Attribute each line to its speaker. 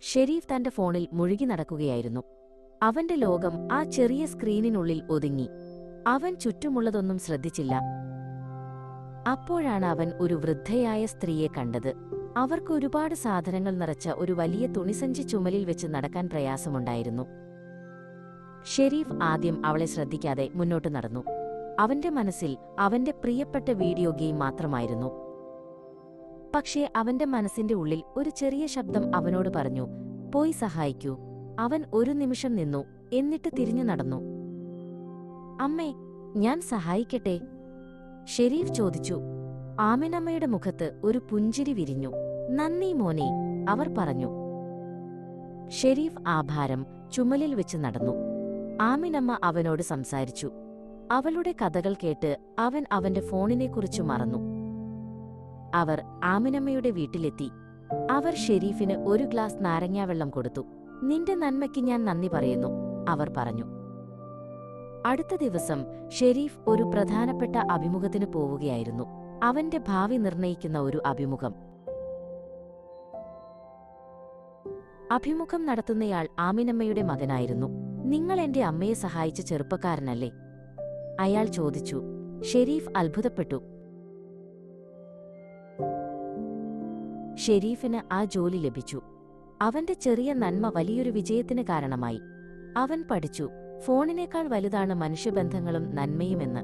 Speaker 1: ഷെരീഫ് തന്റെ ഫോണിൽ മുഴുകി നടക്കുകയായിരുന്നു. അവന്റെ ലോകം ആ ചെറിയ സ്ക്രീനിനുള്ളിൽ ഒതുങ്ങി. അവൻ ചുറ്റുമുള്ളതൊന്നും ശ്രദ്ധിച്ചില്ല. അപ്പോഴാണ് അവൻ ഒരു വൃദ്ധയായ സ്ത്രീയെ കണ്ടത്. അവർക്ക് ഒരുപാട് സാധനങ്ങൾ നിറച്ച ഒരു വലിയ തുണിസഞ്ചി ചുമലിൽ വെച്ച് നടക്കാൻ പ്രയാസമുണ്ടായിരുന്നു. ഷെരീഫ് ആദ്യം അവളെ ശ്രദ്ധിക്കാതെ മുന്നോട്ട് നടന്നു. അവന്റെ മനസ്സിൽ അവന്റെ പ്രിയപ്പെട്ട വീഡിയോ ഗെയിം മാത്രമായിരുന്നു. പക്ഷേ അവന്റെ മനസ്സിന്റെ ഉള്ളിൽ ഒരു ചെറിയ ശബ്ദം അവനോട് പറഞ്ഞു, പോയി സഹായിക്കൂ. അവൻ ഒരു നിമിഷം നിന്നു, എന്നിട്ട് തിരിഞ്ഞു നടന്നു. അമ്മേ, ഞാൻ സഹായിക്കട്ടെ? ഷെരീഫ് ചോദിച്ചു. ആമിനമ്മയുടെ മുഖത്ത് ഒരു പുഞ്ചിരി വിരിഞ്ഞു. നന്ദി മോനെ, അവർ പറഞ്ഞു. ഷെരീഫ് ആ ഭാരം ചുമലിൽ വെച്ച് നടന്നു. ആമിനമ്മ അവനോട് സംസാരിച്ചു. അവളുടെ കഥകൾ കേട്ട് അവൻ അവന്റെ ഫോണിനെക്കുറിച്ചു മറന്നു. അവർ ആമിനമ്മയുടെ വീട്ടിലെത്തി. അവർ ഷെരീഫിന് ഒരു ഗ്ലാസ് നാരങ്ങാവെള്ളം കൊടുത്തു. നിന്റെ നന്മയ്ക്ക് ഞാൻ നന്ദി പറയുന്നു, അവർ പറഞ്ഞു. അടുത്ത ദിവസം ഷെരീഫ് ഒരു പ്രധാനപ്പെട്ട അഭിമുഖത്തിന് പോവുകയായിരുന്നു. അവന്റെ ഭാവി നിർണയിക്കുന്ന ഒരു അഭിമുഖം. അഭിമുഖം നടത്തുന്നയാൾ ആമിനമ്മയുടെ മകനായിരുന്നു. നിങ്ങൾ എന്റെ അമ്മയെ സഹായിച്ച ചെറുപ്പക്കാരനല്ലേ? അയാൾ ചോദിച്ചു. ഷെരീഫ് അത്ഭുതപ്പെട്ടു. ഷെരീഫിന് ആ ജോലി ലഭിച്ചു. അവന്റെ ചെറിയ നന്മ വലിയൊരു വിജയത്തിന് കാരണമായി. അവൻ പഠിച്ചു, ഫോണിനേക്കാൾ വലുതാണ് മനുഷ്യബന്ധങ്ങളും നന്മയുമെന്ന്.